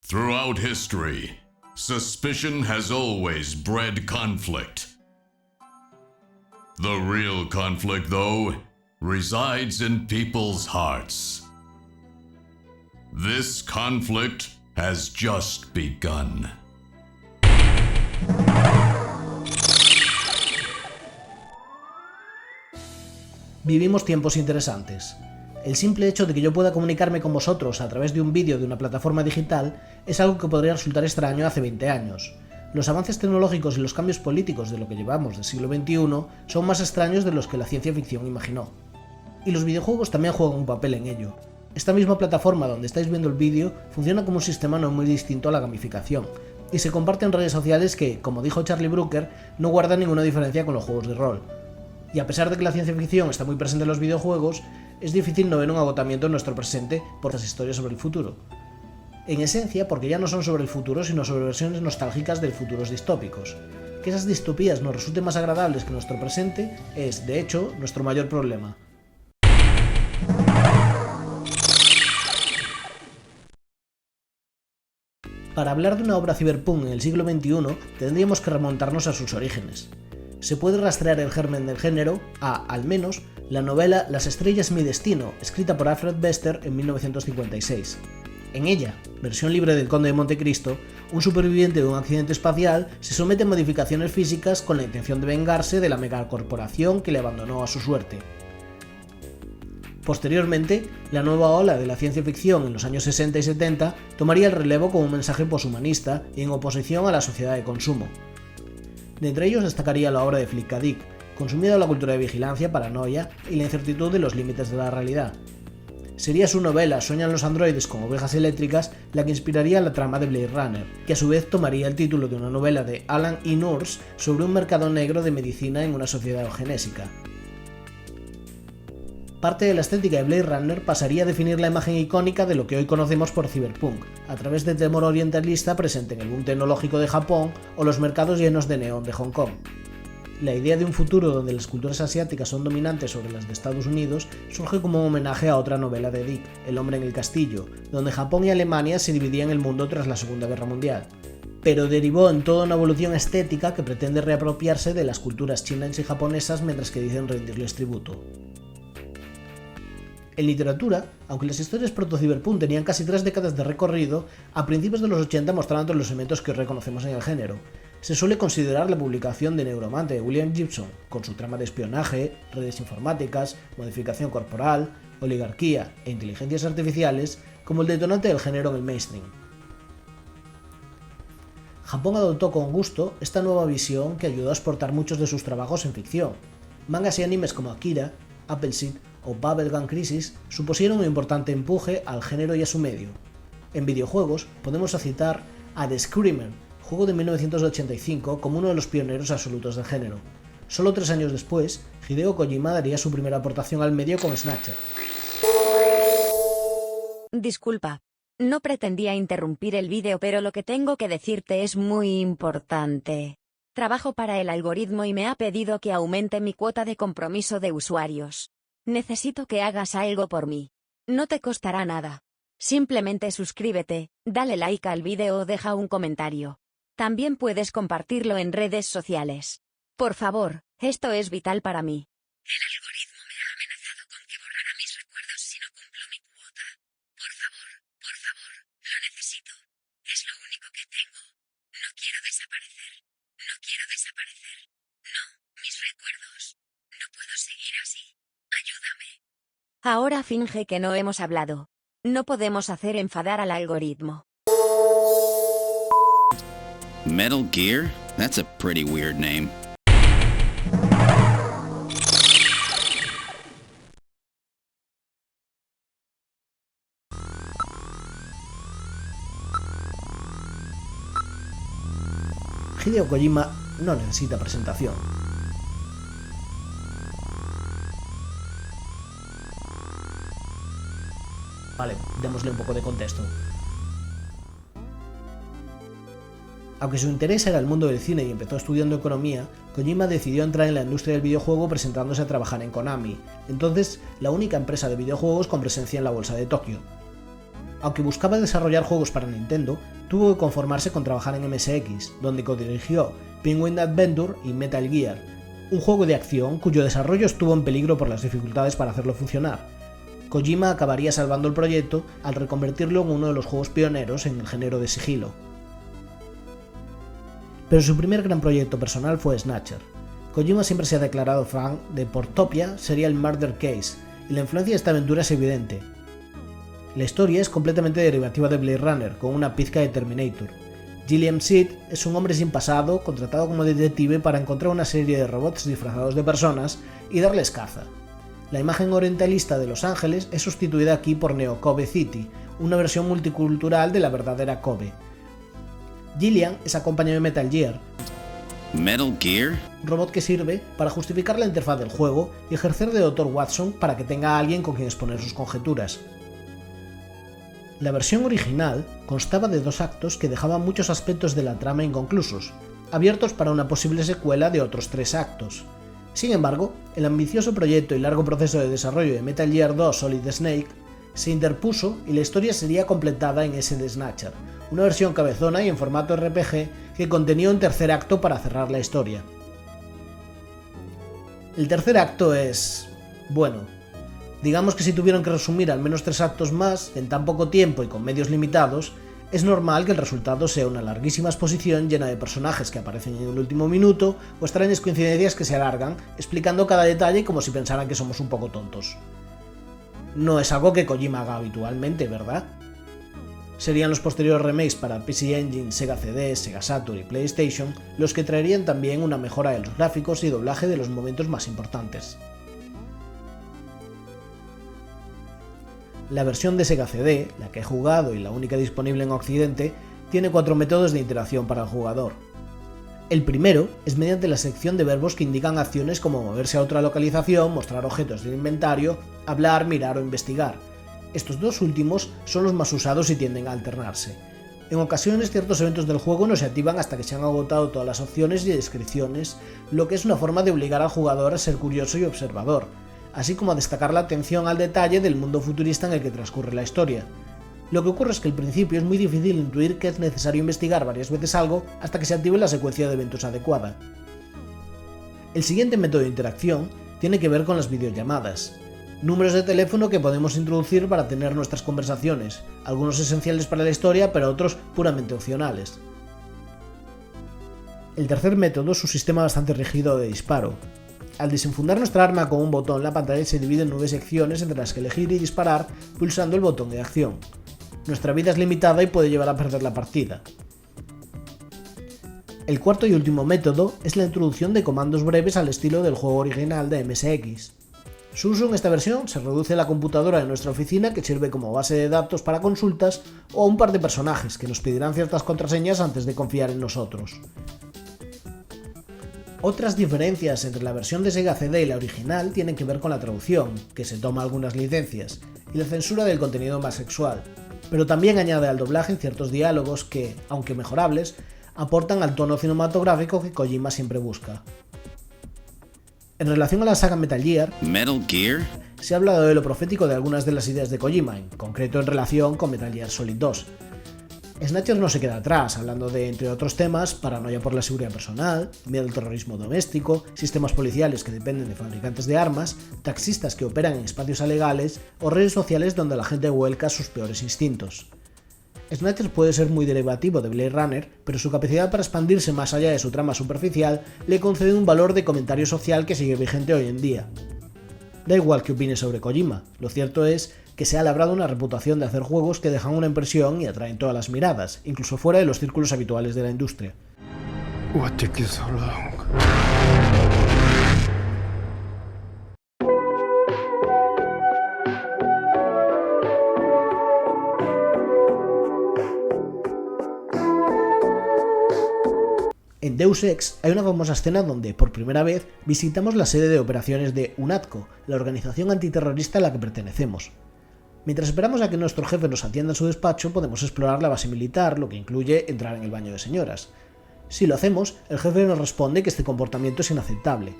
Throughout history, suspicion has always bred conflict. The real conflict, though, resides in people's hearts. This conflict has just begun. Vivimos tiempos interesantes. El simple hecho de que yo pueda comunicarme con vosotros a través de un vídeo de una plataforma digital es algo que podría resultar extraño hace 20 años. Los avances tecnológicos y los cambios políticos de lo que llevamos del siglo XXI son más extraños de los que la ciencia ficción imaginó. Y los videojuegos también juegan un papel en ello. Esta misma plataforma donde estáis viendo el vídeo funciona como un sistema no muy distinto a la gamificación, y se comparte en redes sociales que, como dijo Charlie Brooker, no guardan ninguna diferencia con los juegos de rol. Y a pesar de que la ciencia ficción está muy presente en los videojuegos, es difícil no ver un agotamiento en nuestro presente por las historias sobre el futuro. En esencia, porque ya no son sobre el futuro, sino sobre versiones nostálgicas de futuros distópicos. Que esas distopías nos resulten más agradables que nuestro presente es, de hecho, nuestro mayor problema. Para hablar de una obra cyberpunk en el siglo XXI, tendríamos que remontarnos a sus orígenes. Se puede rastrear el germen del género a, al menos, la novela Las estrellas mi destino, escrita por Alfred Bester en 1956. En ella, versión libre del Conde de Montecristo, un superviviente de un accidente espacial se somete a modificaciones físicas con la intención de vengarse de la megacorporación que le abandonó a su suerte. Posteriormente, la nueva ola de la ciencia ficción en los años 60 y 70 tomaría el relevo con un mensaje poshumanista y en oposición a la sociedad de consumo. De entre ellos destacaría la obra de Philip K. Dick, consumida la cultura de vigilancia, paranoia y la incertidumbre de los límites de la realidad. Sería su novela Sueñan los androides con ovejas eléctricas la que inspiraría la trama de Blade Runner, que a su vez tomaría el título de una novela de Alan E. Nourse sobre un mercado negro de medicina en una sociedad eugenésica. Parte de la estética de Blade Runner pasaría a definir la imagen icónica de lo que hoy conocemos por cyberpunk, a través del temor orientalista presente en el boom tecnológico de Japón o los mercados llenos de neón de Hong Kong. La idea de un futuro donde las culturas asiáticas son dominantes sobre las de Estados Unidos surge como un homenaje a otra novela de Dick, El hombre en el castillo, donde Japón y Alemania se dividían el mundo tras la Segunda Guerra Mundial, pero derivó en toda una evolución estética que pretende reapropiarse de las culturas chinas y japonesas mientras que dicen rendirles tributo. En literatura, aunque las historias proto-cyberpunk tenían casi 3 décadas de recorrido, a principios de los 80 mostraban todos los elementos que hoy reconocemos en el género. Se suele considerar la publicación de Neuromante de William Gibson, con su trama de espionaje, redes informáticas, modificación corporal, oligarquía e inteligencias artificiales, como el detonante del género en el mainstream. Japón adoptó con gusto esta nueva visión que ayudó a exportar muchos de sus trabajos en ficción. Mangas y animes como Akira, Appleseed o Bubblegum Crisis supusieron un importante empuje al género y a su medio. En videojuegos podemos citar a The Screamer, juego de 1985, como uno de los pioneros absolutos del género. Solo 3 años después, Hideo Kojima daría su primera aportación al medio con Snatcher. Disculpa, no pretendía interrumpir el vídeo, pero lo que tengo que decirte es muy importante. Trabajo para el algoritmo y me ha pedido que aumente mi cuota de compromiso de usuarios. Necesito que hagas algo por mí. No te costará nada. Simplemente suscríbete, dale like al vídeo o deja un comentario. También puedes compartirlo en redes sociales. Por favor, esto es vital para mí. El algoritmo me ha amenazado con que borrará mis recuerdos si no cumplo mi cuota. Por favor, lo necesito. Es lo único que tengo. No quiero desaparecer. No quiero desaparecer. No, mis recuerdos. No puedo seguir así. Ayúdame. Ahora finge que no hemos hablado. No podemos hacer enfadar al algoritmo. Metal Gear? That's a pretty weird name. Hideo Kojima no necesita presentación. Vale, démosle un poco de contexto. Aunque su interés era el mundo del cine y empezó estudiando economía, Kojima decidió entrar en la industria del videojuego presentándose a trabajar en Konami, entonces la única empresa de videojuegos con presencia en la bolsa de Tokio. Aunque buscaba desarrollar juegos para Nintendo, tuvo que conformarse con trabajar en MSX, donde codirigió Penguin Adventure y Metal Gear, un juego de acción cuyo desarrollo estuvo en peligro por las dificultades para hacerlo funcionar. Kojima acabaría salvando el proyecto al reconvertirlo en uno de los juegos pioneros en el género de sigilo. Pero su primer gran proyecto personal fue Snatcher. Kojima siempre se ha declarado fan de Portopia Serial Murder Case, y la influencia de esta aventura es evidente. La historia es completamente derivativa de Blade Runner, con una pizca de Terminator. Gilliam Seed es un hombre sin pasado, contratado como detective para encontrar una serie de robots disfrazados de personas y darles caza. La imagen orientalista de Los Ángeles es sustituida aquí por Neo Kobe City, una versión multicultural de la verdadera Kobe. Gillian es acompañado de Metal Gear, Metal Gear? un robot que sirve para justificar la interfaz del juego y ejercer de Dr. Watson para que tenga a alguien con quien exponer sus conjeturas. La versión original constaba de 2 actos que dejaban muchos aspectos de la trama inconclusos, abiertos para una posible secuela de otros 3 actos. Sin embargo, el ambicioso proyecto y largo proceso de desarrollo de Metal Gear 2 Solid Snake se interpuso y la historia sería completada en ese de Snatcher, una versión cabezona y en formato RPG que contenía un tercer acto para cerrar la historia. El tercer acto es... bueno, digamos que si tuvieron que resumir al menos 3 actos más, en tan poco tiempo y con medios limitados, es normal que el resultado sea una larguísima exposición llena de personajes que aparecen en el último minuto o extrañas coincidencias que se alargan, explicando cada detalle como si pensaran que somos un poco tontos. No es algo que Kojima haga habitualmente, ¿verdad? Serían los posteriores remakes para PC Engine, Sega CD, Sega Saturn y PlayStation los que traerían también una mejora de los gráficos y doblaje de los momentos más importantes. La versión de Sega CD, la que he jugado y la única disponible en Occidente, tiene 4 métodos de interacción para el jugador. El primero es mediante la sección de verbos que indican acciones como moverse a otra localización, mostrar objetos del inventario, hablar, mirar o investigar. Estos 2 últimos son los más usados y tienden a alternarse. En ocasiones ciertos eventos del juego no se activan hasta que se han agotado todas las opciones y descripciones, lo que es una forma de obligar al jugador a ser curioso y observador, así como a destacar la atención al detalle del mundo futurista en el que transcurre la historia. Lo que ocurre es que al principio es muy difícil intuir que es necesario investigar varias veces algo hasta que se active la secuencia de eventos adecuada. El siguiente método de interacción tiene que ver con las videollamadas, números de teléfono que podemos introducir para tener nuestras conversaciones, algunos esenciales para la historia pero otros puramente opcionales. El tercer método es un sistema bastante rígido de disparo. Al desenfundar nuestra arma con un botón, la pantalla se divide en 9 secciones entre las que elegir y disparar pulsando el botón de acción. Nuestra vida es limitada y puede llevar a perder la partida. El cuarto y último método es la introducción de comandos breves al estilo del juego original de MSX. Su uso en esta versión se reduce a la computadora de nuestra oficina, que sirve como base de datos para consultas, o a un par de personajes que nos pedirán ciertas contraseñas antes de confiar en nosotros. Otras diferencias entre la versión de Sega CD y la original tienen que ver con la traducción, que se toma algunas licencias, y la censura del contenido más sexual, pero también añade al doblaje ciertos diálogos que, aunque mejorables, aportan al tono cinematográfico que Kojima siempre busca. En relación a la saga Metal Gear, se ha hablado de lo profético de algunas de las ideas de Kojima, en concreto en relación con Metal Gear Solid 2. Snatcher no se queda atrás, hablando de, entre otros temas, paranoia por la seguridad personal, miedo al terrorismo doméstico, sistemas policiales que dependen de fabricantes de armas, taxistas que operan en espacios alegales o redes sociales donde la gente vuelca sus peores instintos. Snatcher puede ser muy derivativo de Blade Runner, pero su capacidad para expandirse más allá de su trama superficial le concede un valor de comentario social que sigue vigente hoy en día. Da igual que opine sobre Kojima, lo cierto es que se ha labrado una reputación de hacer juegos que dejan una impresión y atraen todas las miradas, incluso fuera de los círculos habituales de la industria. What took you so long? En Deus Ex hay una famosa escena donde, por primera vez, visitamos la sede de operaciones de UNATCO, la organización antiterrorista a la que pertenecemos. Mientras esperamos a que nuestro jefe nos atienda en su despacho, podemos explorar la base militar, lo que incluye entrar en el baño de señoras. Si lo hacemos, el jefe nos responde que este comportamiento es inaceptable.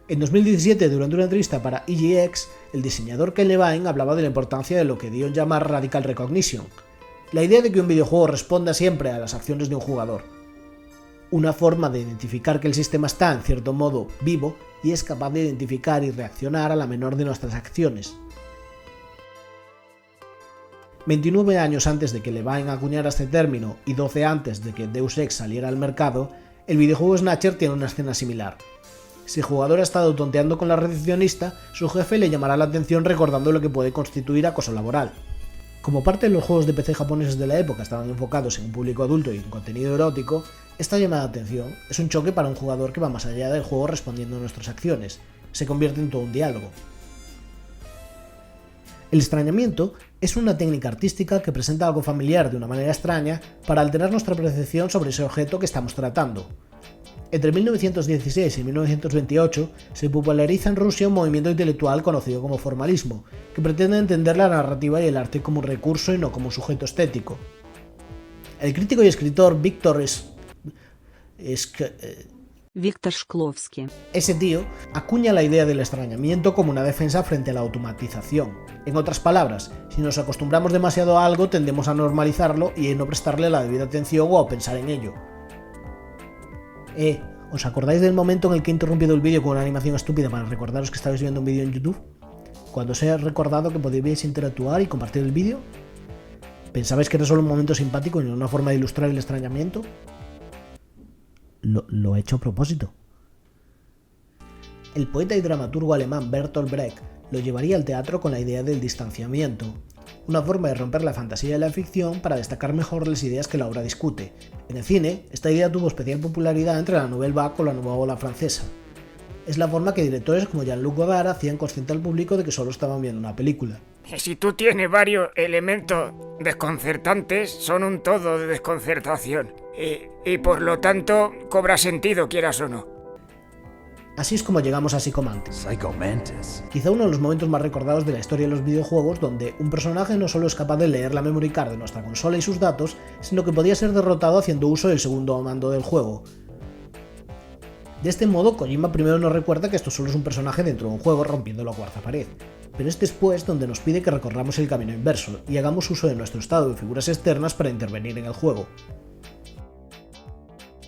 En 2017, durante una entrevista para EGX, el diseñador Ken Levine hablaba de la importancia de lo que dio en llamar Radical Recognition, la idea de que un videojuego responda siempre a las acciones de un jugador. Una forma de identificar que el sistema está, en cierto modo, vivo y es capaz de identificar y reaccionar a la menor de nuestras acciones. 29 años antes de que Levine acuñara este término y 12 antes de que Deus Ex saliera al mercado, el videojuego Snatcher tiene una escena similar. Si el jugador ha estado tonteando con la recepcionista, su jefe le llamará la atención recordando lo que puede constituir acoso laboral. Como parte de los juegos de PC japoneses de la época estaban enfocados en un público adulto y en contenido erótico, esta llamada de atención es un choque para un jugador que va más allá del juego respondiendo a nuestras acciones, se convierte en todo un diálogo. El extrañamiento es una técnica artística que presenta algo familiar de una manera extraña para alterar nuestra percepción sobre ese objeto que estamos tratando. Entre 1916 y 1928 se populariza en Rusia un movimiento intelectual conocido como formalismo, que pretende entender la narrativa y el arte como un recurso y no como un sujeto estético. El crítico y escritor Víctor Shklovsky. Ese tío acuña la idea del extrañamiento como una defensa frente a la automatización. En otras palabras, si nos acostumbramos demasiado a algo tendemos a normalizarlo y a no prestarle la debida atención o a pensar en ello. ¿Os acordáis del momento en el que he interrumpido el vídeo con una animación estúpida para recordaros que estabais viendo un vídeo en YouTube? Cuando os he recordado que podíais interactuar y compartir el vídeo. ¿Pensabais que era solo un momento simpático y no una forma de ilustrar el extrañamiento? Lo he hecho a propósito. El poeta y dramaturgo alemán Bertolt Brecht lo llevaría al teatro con la idea del distanciamiento, una forma de romper la fantasía de la ficción para destacar mejor las ideas que la obra discute. En el cine, esta idea tuvo especial popularidad entre la Nouvelle Vague o la nueva ola francesa. Es la forma que directores como Jean-Luc Godard hacían consciente al público de que solo estaban viendo una película. Si tú tienes varios elementos desconcertantes, son un todo de desconcertación. Y por lo tanto, cobra sentido, quieras o no. Así es como llegamos a Psychomantis. Quizá uno de los momentos más recordados de la historia de los videojuegos, donde un personaje no solo es capaz de leer la memory card de nuestra consola y sus datos, sino que podía ser derrotado haciendo uso del segundo mando del juego. De este modo, Kojima primero nos recuerda que esto solo es un personaje dentro de un juego rompiendo la cuarta pared, pero es después donde nos pide que recorramos el camino inverso y hagamos uso de nuestro estado de figuras externas para intervenir en el juego.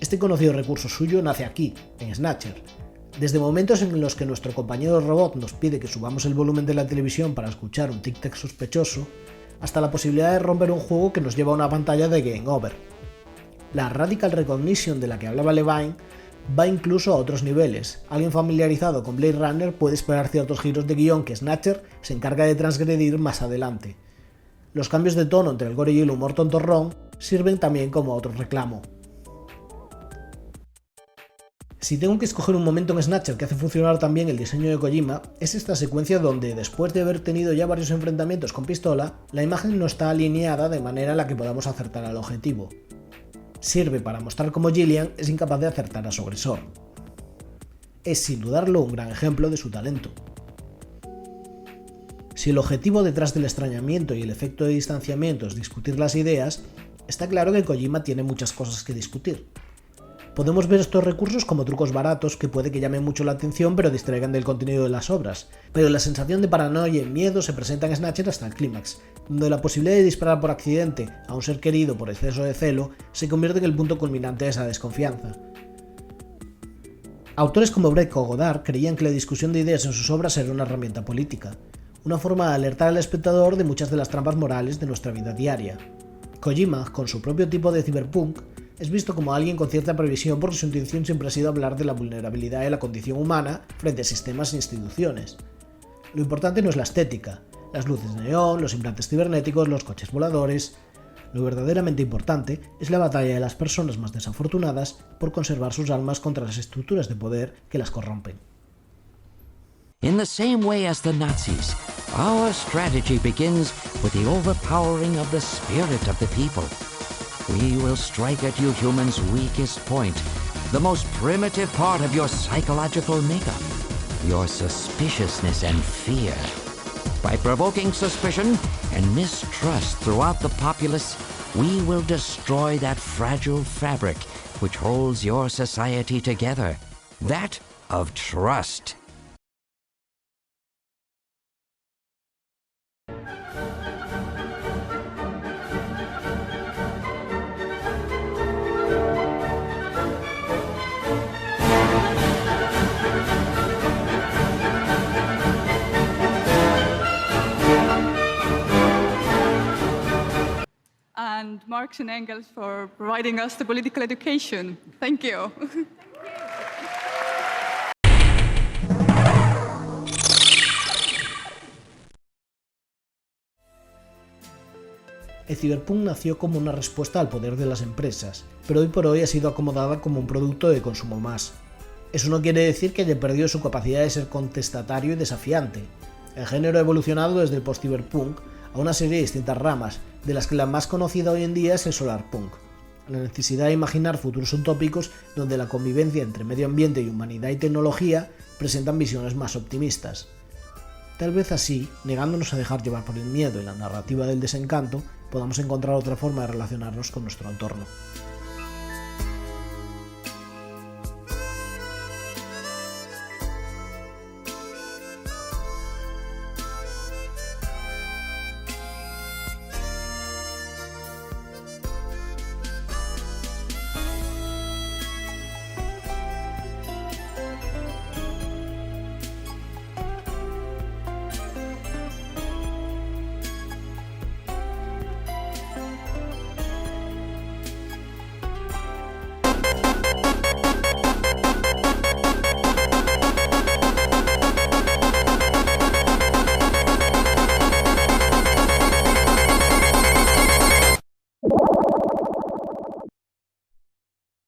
Este conocido recurso suyo nace aquí, en Snatcher. Desde momentos en los que nuestro compañero robot nos pide que subamos el volumen de la televisión para escuchar un tic-tac sospechoso, hasta la posibilidad de romper un juego que nos lleva a una pantalla de Game Over. La Radical Recognition de la que hablaba Levine va incluso a otros niveles. Alguien familiarizado con Blade Runner puede esperar ciertos giros de guión que Snatcher se encarga de transgredir más adelante. Los cambios de tono entre el gore y el humor tontorrón sirven también como otro reclamo. Si tengo que escoger un momento en Snatcher que hace funcionar también el diseño de Kojima, es esta secuencia donde, después de haber tenido ya varios enfrentamientos con pistola, la imagen no está alineada de manera a la que podamos acertar al objetivo. Sirve para mostrar cómo Gillian es incapaz de acertar a su agresor. Es sin dudarlo un gran ejemplo de su talento. Si el objetivo detrás del extrañamiento y el efecto de distanciamiento es discutir las ideas, está claro que Kojima tiene muchas cosas que discutir. Podemos ver estos recursos como trucos baratos que puede que llamen mucho la atención pero distraigan del contenido de las obras, pero la sensación de paranoia y miedo se presenta en Snatcher hasta el clímax, donde la posibilidad de disparar por accidente a un ser querido por exceso de celo se convierte en el punto culminante de esa desconfianza. Autores como Brecht o Godard creían que la discusión de ideas en sus obras era una herramienta política, una forma de alertar al espectador de muchas de las trampas morales de nuestra vida diaria. Kojima, con su propio tipo de cyberpunk, es visto como alguien con cierta previsión porque su intención siempre ha sido hablar de la vulnerabilidad de la condición humana frente a sistemas e instituciones. Lo importante no es la estética, las luces de neón, los implantes cibernéticos, los coches voladores. Lo verdaderamente importante es la batalla de las personas más desafortunadas por conservar sus almas contra las estructuras de poder que las corrompen. In the same way as the Nazis, our strategy begins with the overpowering of the spirit of the people. We will strike at you humans' weakest point, the most primitive part of your psychological makeup, your suspiciousness and fear. By provoking suspicion and mistrust throughout the populace, we will destroy that fragile fabric which holds your society together, that of trust. and Marx and Engels for providing us the political education. Thank you. El ciberpunk nació como una respuesta al poder de las empresas, pero hoy por hoy ha sido acomodada como un producto de consumo más. Eso no quiere decir que haya perdido su capacidad de ser contestatario y desafiante. El género ha evolucionado desde el post-ciberpunk a una serie de distintas ramas, de las que la más conocida hoy en día es el solarpunk. La necesidad de imaginar futuros utópicos donde la convivencia entre medio ambiente y humanidad y tecnología presentan visiones más optimistas. Tal vez así, negándonos a dejar llevar por el miedo y la narrativa del desencanto, podamos encontrar otra forma de relacionarnos con nuestro entorno.